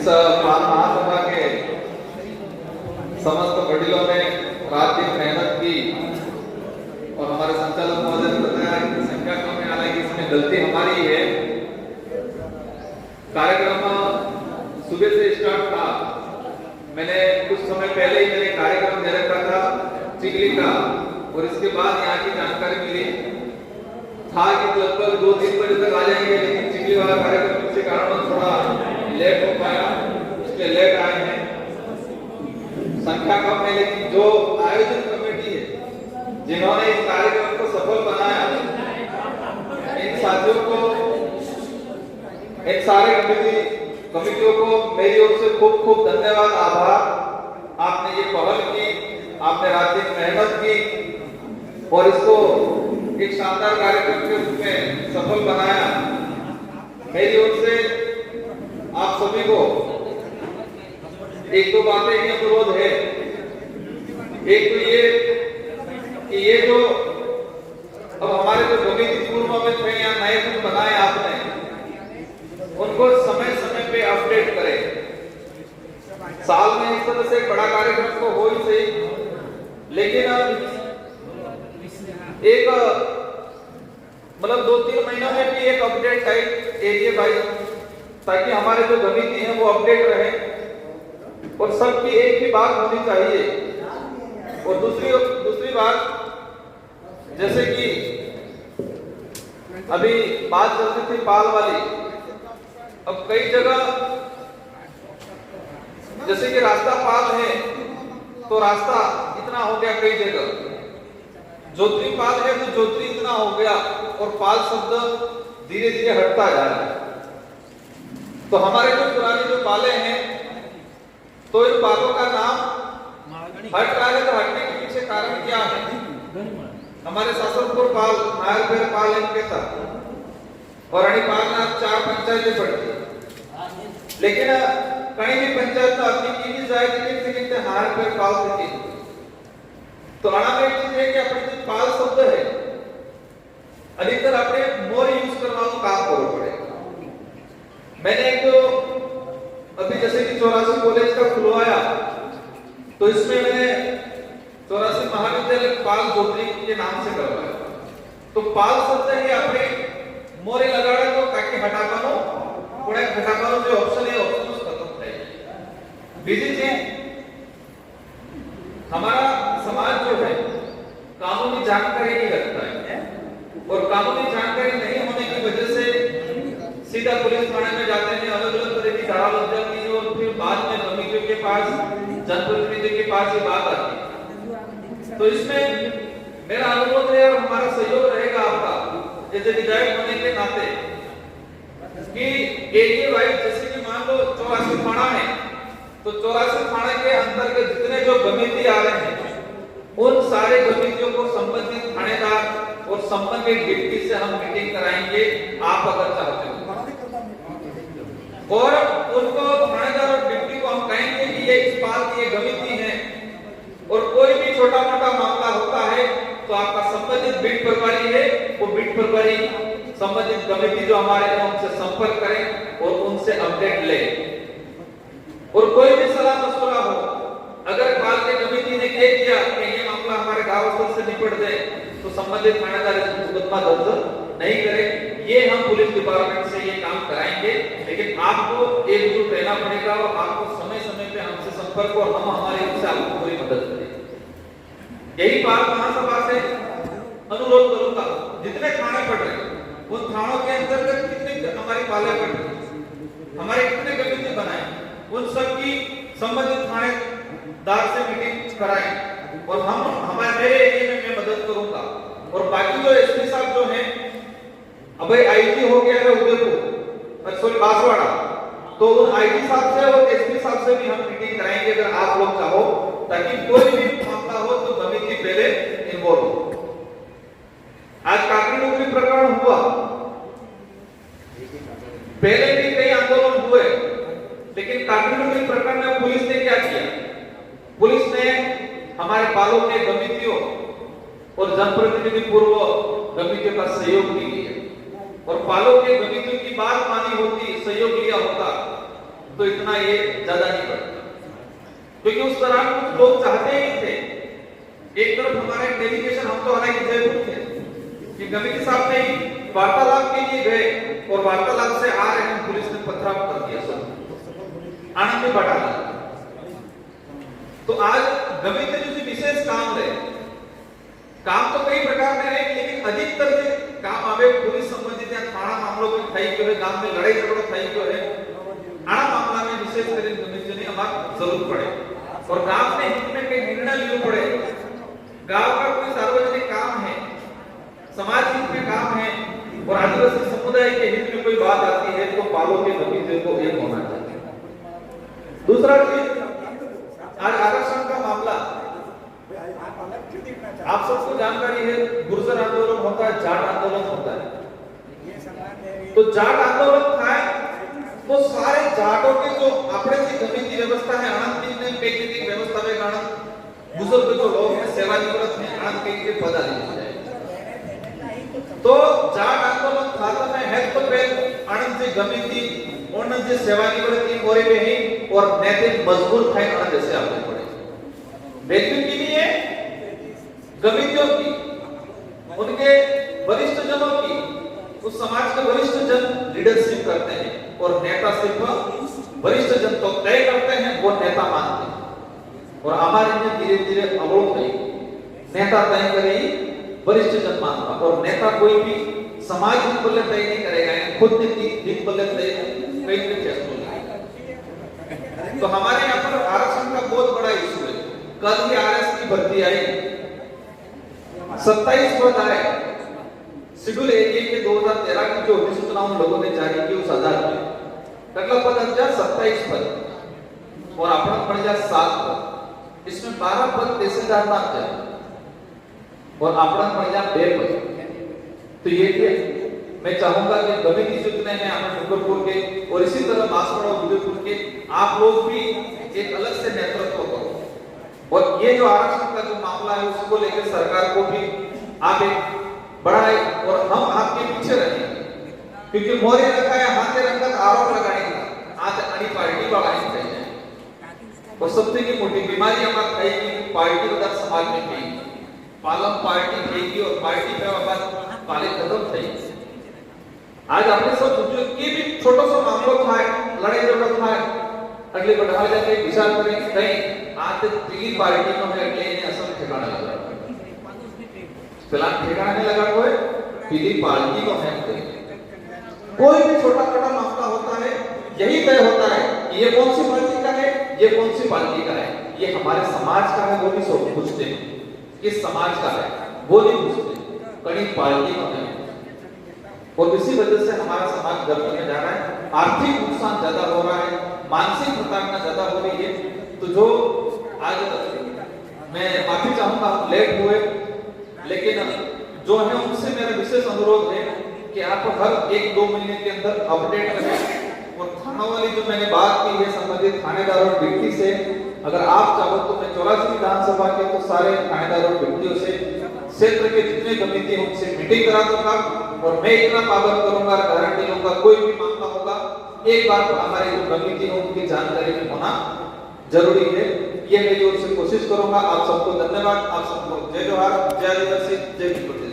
महासभा के समस्त वडीलों ने रात दिन मेहनत की और हमारे संचालक महोदय ने बताया कि संख्या कम है, हालांकि इसमें गलती हमारी है। कार्यक्रम सुबह से स्टार्ट था। मैंने कुछ समय पहले ही मेरे कार्यक्रम दे रखा था चिखली का, और इसके बाद यहाँ की जानकारी मिली था कि लगभग 2-3 बजे तक आ जाएंगे, लेकिन चिखली वाला कार्यक्रम के कारण थोड़ा लेट हो पाया, इसलिए लेट आए हैं। संख्या कम है, लेकिन जो आयोजन कमेटी है जिन्होंने इस कार्यक्रम को सफल बनाया, इन साथियों को, इन सारे कमेटियों को मेरी ओर से खूब खूब धन्यवाद, आभार। आपने ये पहल की, आपने रात दिन मेहनत की और इसको एक शानदार कार्यक्रम के रूप में सफल बनाया। मेरी ओर से आप सभी को एक दो बातें की अनुरोध है। एक तो ये कि ये जो अब हमारे जो कमेटी पूर्व में थे या नए कुछ बनाए आपने, उनको समय समय पे अपडेट करें। साल में इस तरह से बड़ा कार्यक्रम तो हो ही सही, लेकिन एक मतलब 2-3 महीनों में भी एक अपडेट टाइप एरिया वाइज, ताकि हमारे जो कमेटी है वो अपडेट रहे और सबकी एक ही बात होनी चाहिए। और दूसरी बात, जैसे कि अभी बात चलती थी पाल वाली, अब कई जगह जैसे कि रास्ता पाल है तो रास्ता इतना हो गया, कई जगह जोत्री पाल है तो जोत्री इतना हो गया और पाल शब्द धीरे धीरे हटता जा रहा है। तो हमारे जो पुराने जो पाले हैं, तो इन पालों का नाम हट रहा है, तो हटने के पीछे कारण क्या है? हमारे सासनपुर पाल, नायरपेर पाल इनके साथ और अणिपाल ना 4 पंचायतें पड़ती, लेकिन कहीं भी पंचायत अपनी की जाए लेकिन नायरपेर पाल से तो आना एक चीज है कि अपने जो पाल शब्द है अधिकतर अपने मोर यूज करवाने काम करो पड़े। मैंने एक अभी जैसे कि 84 कॉलेज का खुलवाया, तो इसमें मैंने 84 महाविद्यालय पाल जोत्री के नाम से करवाया। तो पाल शब्द है अपने मोरे लगाड़ा तो ताकि हटापानो पुणे हटापानो जो ऑप्शन है ऑप्शन खत्म है। बीजी चीज, हमारा समाज जो है कानूनी जानकारी नहीं रखता है, और कानूनी जानकारी नहीं होने की वजह से सीधा पुलिस थाने में जाते हैं, अलग अलग तरह की धारा लग जाती है और फिर बाद में कमिटियों के पास, जनप्रतिनिधि के पास ये बात आती है। तो इसमें मेरा अनुरोध है और हमारा सहयोग रहेगा आपका जैसे विधायक होने के नाते कि एरिया वाइज, जैसे कि मान लो 84 थाना है, तो 84 थाने के अंतर्गत जितने जो कमेटी आ रहे हैं उन सारे कमेटियों को संबंधित थानेदार और संबंधित डिप्टी से हम मीटिंग कराएंगे, आप अगर चाहते हो, और उनको थानेदार और डिप्टी को हम कहेंगे कि ये इस पाल की ये कमेटी है और कोई भी छोटा मोटा मामला होता है तो आपका संबंधित बीट प्रभारी है, वो बीट प्रभारी संबंधित कमेटी जो हमारे हैं उनसे संपर्क करें और उनसे अपडेट ले। और कोई भी सलाह मशवरा हो, अगर पाल के कमेटी ने कह दिया कि ये मामला हमारे गांव स्तर से निपट जाए, तो संबंधित थानेदार मुकदमा दर्ज नहीं करे। ये हम पुलिस डिपार्टमेंट से ये काम कराएंगे, लेकिन आपको एकजुट रहना पड़ेगा और आपको समय समय पे हमसे संपर्क और हम हमारी ओर से आपको पूरी मदद करेंगे। यही बात महासभा से अनुरोध करूंगा, जितने थाने पड़ रहे उन थानों के अंतर्गत कितने हमारी पाले पड़ रही, हमारे कितने कमेटी बनाए, उन सब की संबंधित थानेदार से मीटिंग कराएं और हम हमारे मेरे एरिया में मैं मदद करूंगा। और बाकी जो एसपी साहब जो हैं, अब आईटी हो गया है उदयपुर, सॉरी बांसवाड़ा, तो उन आईटी साहब से और एसपी साहब से भी हम मीटिंग कराएंगे अगर आप लोग चाहो, ताकि कोई भी मामला हो तो कमेटी पहले इन्वॉल्व हो। आज काकरी नौकरी प्रकरण हुआ, पहले भी कई आंदोलन हुए, लेकिन काकरी नौकरी प्रकरण में पुलिस ने क्या किया? पुलिस ने हमारे पालों के कमेटियों और जनप्रतिनिधि पूर्व कमेटियों का सहयोग भी लिया और पालों के कमेटियों की बात मानी होती, सहयोग लिया होता, तो इतना ये ज्यादा नहीं बढ़ता, क्योंकि उस दौरान कुछ लोग चाहते ही थे। एक तरफ हमारा एक डेलीगेशन, हम तो हालांकि जयपुर थे, कि कमिटी साहब ने वार्तालाप के लिए गए और वार्तालाप से आ रहे हैं पुलिस ने पथराव कर दिया, सब आनंद में बढ़ा। तो आज गमित जो विशेष काम रहे, काम तो कई प्रकार में रहे, लेकिन अधिकतर जो काम आवे पुलिस संबंधित या थाना मामलों में થઈ ગયો है, गांव में लड़ाई झगड़ो થઈ ગયો है, आना मामला में विशेष કરીને गमित ની અમાર જરૂર પડે और गांव में हित में कई निर्णय लेना पड़े। गांव का कोई सार्वजनिक काम है, समाज हित में काम है और आदिवासी समुदाय के हित में कोई बात आती है तो पालो के गमित को एक होना चाहिए। दूसरा चीज, आज आरक्षण का मामला आप सबको जानकारी है, गुर्जर आंदोलन होता है, जाट आंदोलन होता है। तो जाट आंदोलन था तो सारे जाटों के जो अपने से गमित व्यवस्था है, आनंद ने पेकिंग व्यवस्था में कारण बुजुर्ग जो लोग हैं सेवानिवृत्त हैं, आनंद के पद आ जाए। तो जाट आंदोलन खाता में है तो पहले आनंद से गमित और जे सेवानिवृत्त मोरे में ही और नैतिक मजबूर थे आनंद जैसे आपने पढ़े। व्यक्ति के लिए गमितियों की, उनके वरिष्ठ जनों की, उस समाज के वरिष्ठ जन लीडरशिप करते हैं और नेता सिर्फ वरिष्ठ जन तो तय करते हैं, वो नेता मानते हैं। और हमारे में धीरे धीरे अवरोध है, नेता तय करे वरिष्ठ जन मानता, और नेता कोई भी समाज में बोले तय नहीं करेगा, खुद ने दिन बोले तय कई फैसलों लेगा। तो हमारे यहाँ पर आरक्षण का बहुत बड़ा इशू है। कल ही आरएस की भर्ती आई, 27 पद आए, शेड्यूल एरिया के 2013 की जो अधिसूचना उन लोगों ने जारी की उस आधार पर टकला पद अंजा 27 पद और अपना पड़ जा 7 पद, इसमें 12 पद तहसीलदार नाम जाए और अपना पड़ जा 2 पद। तो ये मैं चाहूंगा कि गमित जितने हैं अपने डूंगरपुर के और इसी तरह बांसवाड़ा और उदयपुर के आप लोग भी एक अलग से नेतृत्व करो और ये जो आरक्षण का जो मामला है उसको लेकर सरकार को भी आप एक बढ़ाए और हम आपके पीछे रहेंगे, क्योंकि मोरे रखा है हाथे रंगत आरोप लगाएंगे आज अड़ी पार्टी बढ़ाएंगे चाहिए। और सबसे की मोटी बीमारी हमारा था कि पार्टी बदल समाज में थी, पालम पार्टी थी और पार्टी पे वापस पाले खत्म थी। आज आपने सब जो की भी छोटा सा मामला था, लड़ाई झगड़ा था, अगले बढ़ा जाके विचार करें कहीं आज तीन पार्टी में है अगले ने असल ठिकाना लगा, फिलहाल ठिकाने लगा कोई पीली पार्टी को है। कोई भी छोटा छोटा मामला होता है, यही तय होता है कि ये कौन सी पार्टी का है, ये कौन सी पार्टी का है, ये हमारे समाज का है वो भी सब पूछते हैं, किस समाज का है वो नहीं पूछते, कड़ी पार्टी का है। और इसी वजह से हमारा समाज गर्मी में जा रहा है, आर्थिक नुकसान ज्यादा हो रहा है, मानसिक प्रताड़ना ज्यादा हो रही है। तो जो आज मैं माफी चाहूंगा हम लेट हुए, लेकिन जो है उनसे मेरा विशेष अनुरोध है कि आप हर 1-2 महीने के अंदर अपडेट करें। और थाना वाली जो मैंने बात की है संबंधित थानेदार और डिप्टी से, अगर आप चाहो तो मैं 84 विधानसभा के तो सारे थानेदार और डिप्टियों से क्षेत्र के जितने कमेटी हैं उनसे मीटिंग करा दूंगा और मैं इतना पाबंद करूंगा, गारंटी लूंगा कोई भी मामला होगा एक बार हमारे जो कमेटी है उनकी जानकारी में होना जरूरी है। ये मेरी ओर से कोशिश करूंगा। आप सबको धन्यवाद, आप सबको जय जोहार, जय आदिवासी, जय।